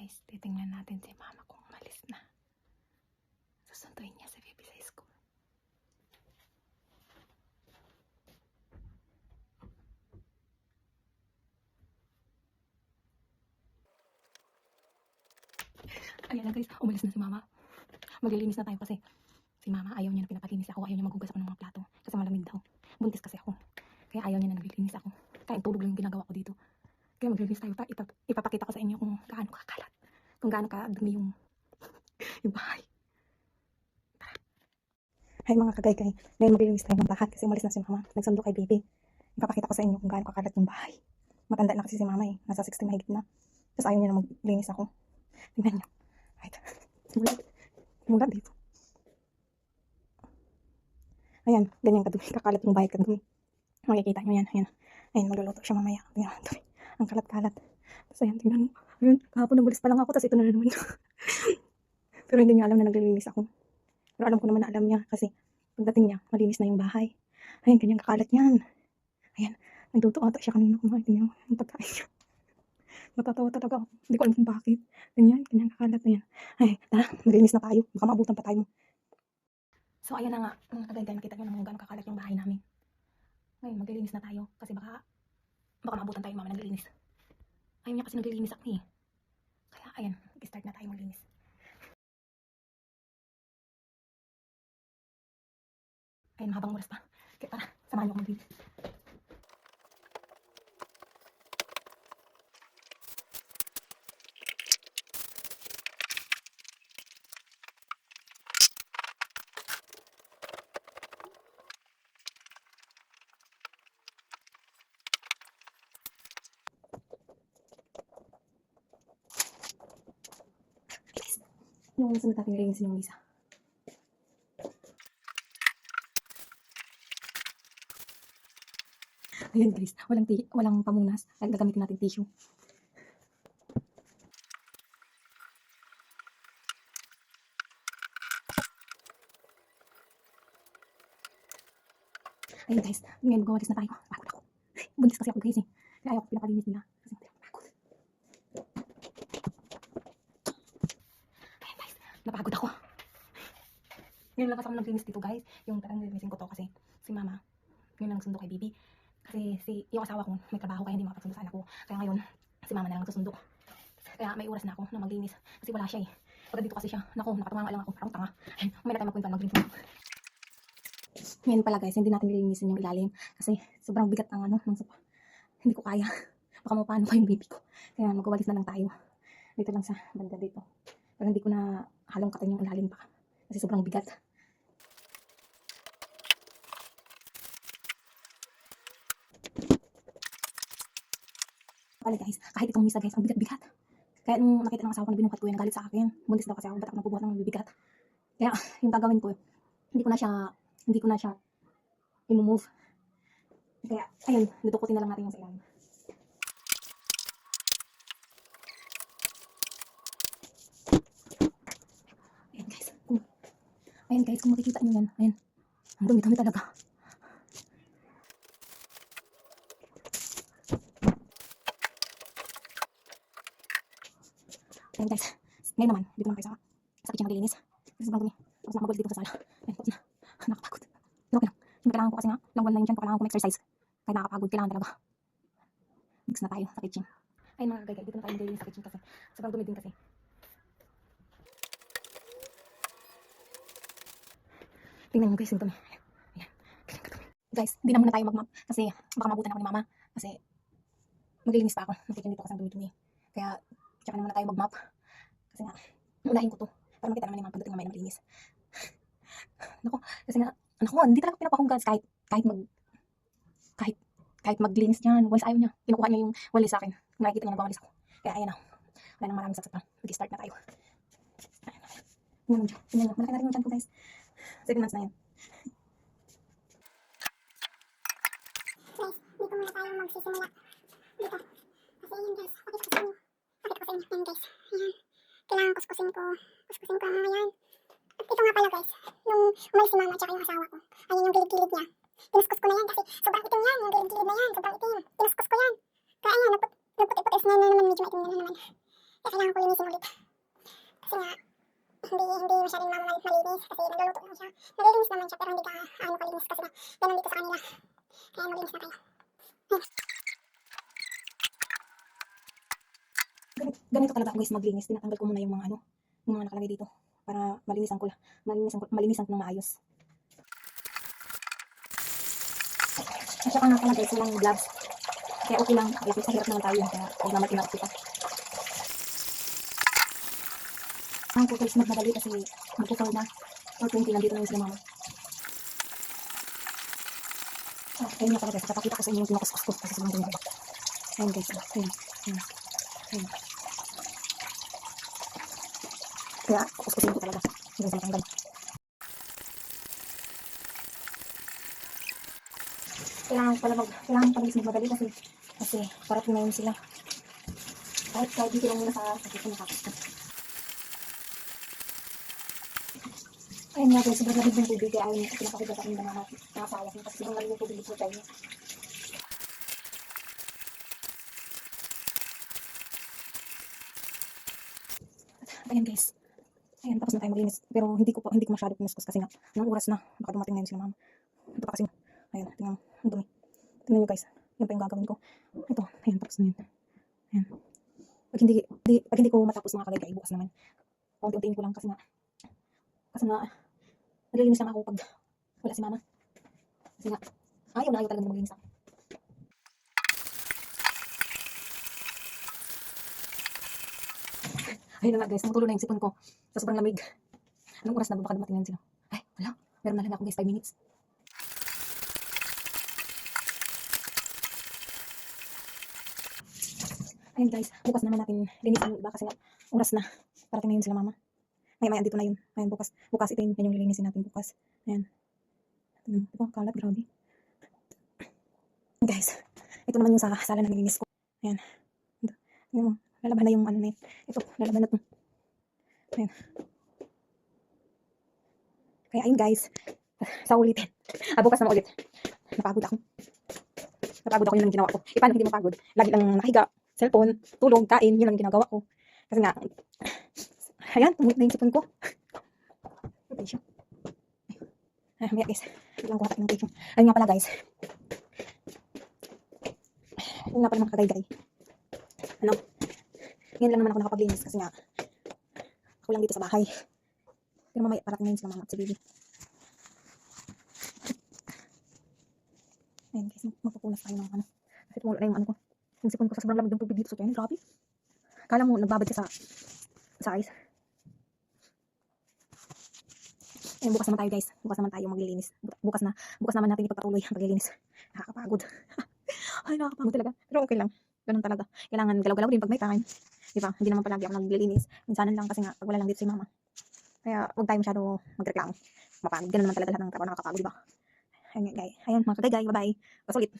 guys, titingnan natin si mama kung umalis na. Susunduin niya si baby sa school. Ayan na guys, umalis na si mama. Maglilinis na tayo kasi si mama ayaw niya na pinapalinis ako. Ayaw niya maghugas ako ng mga plato kasi malamig daw. Buntis kasi ako. Kaya ayaw niya na naglilinis ako. Kaya tulog lang yung ginagawa ko dito. Kaya maglilinis tayo. Ipapakita ko sa inyo kung gaano kakalat. Kung gaano kadumi yung bahay. Hi mga kagaykay. Ngayon maglilinis tayo ng bahay kasi umalis na si mama. Nagsundo kay baby. Ipapakita ko sa inyo kung gaano kakalat yung bahay. Matanda na kasi si mama eh. Nasa 60 mahigit na. Tapos ayaw niya na maglinis ako. Tingnan niyo. Right. Mula dito. Ayan, ganyan kadumi. Kakalat yung bahay kadumi. Makikita nyo yan. Ayan. Ayan, magluluto siya mamaya. Tingnan mo, dumi. Ang kalat-kalat. Tapos ayan, tingnan mo. Ayan, kahapon nagulis pa lang ako. Tapos ito na naman. Pero hindi niya alam na naglilinis ako. Pero alam ko naman na alam niya. Kasi pagdating niya, malinis na yung bahay. Ayan, ganyan kakalat yan. Ayan, nagluto ata siya kanina. Kumain. Tingnan mo, yung pagkain niya. Natatawa talaga ako. Hindi ko alam kung bakit. Ganyan kakalat na yan. Ay, tara, maglinis na tayo. Baka maabutan pa tayo. So, ayan na nga. Mga kagaygan, nakita nyo naman kung gaano kakalat yung bahay namin. Ngayon, maglilinis na tayo. Kasi baka maabutan tayo mama naglilinis. Ayaw niya kasi naglilinis ako eh. Kaya, ayan, start na tayo maglinis. Ayan, mahabang oras pa. Kaya tara, samahan niyo ako maglinis. Yung sunod natin nilinisin yung misa. Ayan guys, walang pamunas. Ay, gagamitin natin tissue. Ayan guys, ngayon magawalis na tayo. Pagod ako. Buntis kasi ako guys eh. Kaya ayaw ko pinapalinis nila. Kasi pagod. Ayan guys, napagod ako. Ngayon lang kasi ako naglinis dito guys. Yung talagang nilinisin ko to kasi si mama, ngayon lang nagsundo kay baby. Kasi yung asawa ko may trabaho kaya hindi makapagsundo sa anak ko. Kaya ngayon, si mama na lang nagsusundo. Kaya may oras na ako na maglinis. Kasi wala siya eh. Pag dito kasi siya, naku, nakatunga lang ako. Parang tanga. Ayun, umay na tayo magpunta maglinis. Ngayon pala guys, hindi natin nilinisin yung ilalim. Kasi sobrang bigat ng ng sopa. Hindi ko kaya. Baka mapano pa yung baby ko. Kaya magwawalis na lang tayo. Dito lang sa banda dito. Pero hindi ko na halong katin yung ilalim pa. Kasi sobrang bigat. Pala guys, kahit itong misa guys, ang bigat-bigat. Kaya nung nakita ng asawa ko na binuhat ko yun, galit sa akin. Buntis daw kasi ako, ba't ako nagbubuhat ng mabibigat. Kaya yung gagawin ko, hindi ko na siya i-move. Kaya ayun, dudukutin na lang natin yung sa ilalim. Ayan guys, kung makikita nyo yan, ayan, ang dumi-dumi talaga. Ayan guys, ngayon naman, dito naman tayo sa kitchen maglilinis. Kasi sobrang dumi. Tapos nakabulit dito sa sala. Ayan, tapos na. Nakapagod. Pero okay lang. Yung kailangan ko kasi nga, lang 1 na yun dyan, kailangan ko mag-exercise. Kaya nakakapagod, kailangan talaga. Mix na tayo sa kitchen. Ayun mga kagayay, dito na tayo maglilinis sa kitchen kasi sobrang dumi din kasi. Tingnan nyo guys, yung dumi. Ayan, galing kadumi. Guys, hindi na muna tayo mag-map kasi baka mabutan ako ni mama. Kasi maglilinis pa ako ng kitchen dito kasi ang dumi-dumi. Kaya, tsaka na muna tayo mag-map. Kasi nga, unahin ko to. Para makita naman ni mama pagdating mamaya na maglinis. Naku, kasi nga, hindi talaga pinapahugas kahit maglinis niyan. Walis ayaw niya. Kinukuha niya yung walis sa akin. Nakikita niya nagwawalis ako. Kaya ayan na. Wala nang maraming saksakan. Mag-start na tayo. Tingnan mo dyan. Tingnan mo. Malaki na rin yung dyan ko guys. 7 months na yan. Guys, dito muna tayo magsisimula. Dito. Kasi yun guys, pakita ko sa inyo. Yan guys. Ayan. Kailangan kuskusin ko ang mga yan. At ito nga pala guys, nung umalis si mama at yung asawa ko. Ayan yung gilid-gilid niya. Tinuskus ko na yan kasi sobrang itim yan. Yung gilid-gilid na yan, sobrang itim. Tinuskus ko yan. Kaya ayan, nagputi-putis na naman, medyo maitim na naman. Kaya kailangan ko linisin ulit. hindi masyadong malinis kasi nagluluto lang siya. Nalilinis naman siya pero hindi ka kalinis kasi ganun dito sa kanila. Kaya malinis na tayo. Ganito talaga ako guys maglinis. Tinatanggal ko muna yung mga yung mga nakalagay dito para malinisan ko ng maayos. At saka nga pala guys, walang gloves. Kaya okay lang, at least mahirap naman tayo, kaya huwag naman tinarap kita. Ang ko guys magmadali kasi magpo-4 na, 4:20 nandito na yun sila mama. Ayun na pala guys, kapakita ko sa inyo yung kinukuskus ko kasi sobrang ganda. Ayun guys, ayun. Kaya kukuskusin ko talaga, hanggang sa matanggal. Kailangan pala magmadali kasi parating na yun sila. Kahit dito lang muna sa sakit ko nakakasta. Ayun nga guys, sobrang labig ng tubig kaya ayun yung pinapakita ng mga nakasawak niya kasi sobrang labig ng tubig sa tayo. Ayan guys. Ayan, tapos na tayo maglinis. Pero hindi ko masyado pinuskus kasi nga, anong oras na, baka dumating na yun sila mama. Ito pa kasi, ayan, tingnan mo, ang dumi. Tingnan nyo guys, yan pa yung gagawin ko. Ito, ayan, tapos na yun. Ayan. Pag hindi ko matapos mga kagay, bukas naman. Unti-untiin ko lang kasi nga, nalilinis lang ako pag wala si mama. Kasi nga, ayaw talaga na maglinis ako. Ayun na nga guys, tumutulo na yung sipon ko sa sobrang lamig. Anong oras na ba baka dumating yan sila? Ay, wala. Meron na lang ako guys, 5 minutes. Ayun guys, bukas naman natin linisin yung iba kasi nga oras na. Parating na yun sila mama. Maya andito na yun. Ayun, bukas ito yun yung lilinisin natin bukas. Ayan. Diba, kalat, grabe. Guys, ito naman yung sa sala na nilinis ko. Ayan. Ayan mo, lalaban na yung ano na yun. Ito, lalaban na ito. Ayan. Kaya ayun guys, sa ulitin. Bukas naman ulit. Napagod ako yun ang ginawa ko. Paano hindi mapagod? Lagi lang nakahiga, cellphone, tulog, kain, yun ang ginagawa ko. Kasi nga, ayan, tumulog na yung sipon ko. Okay siya. Maya guys, ilang kuha tayo ng picture. Ayun nga pala guys. Ayun nga pala mga kagay-gay. Ngayon lang naman ako nakapaglinis kasi nga, ako lang dito sa bahay. Pero mamaya parating na yun sila mama at si baby. Ayun guys, magpupunas tayo ng kasi tumulo na yung ko. Yung sipon ko sa sobrang lamig ng tubig dito sa tiyan. Grabe. Kala mo, nagbabad ka sa ice. Ayun, bukas naman tayo guys. Bukas naman tayo maglilinis. Bukas naman natin ipagpatuloy ang paglilinis. Nakakapagod. Ay, nakakapagod talaga. Pero okay lang. Ganun talaga. Kailangan galaw-galaw din pag may time. Diba? Hindi naman palagi ako naglilinis. Minsanan lang kasi nga pag wala lang dito si mama. Kaya huwag tayo masyado magreklamo. Mapagod. Ganun naman talaga lahat ng trabaho nakakapagod, diba? Ayun guys. Ayun mga kagay. Bye-bye. Pasulit.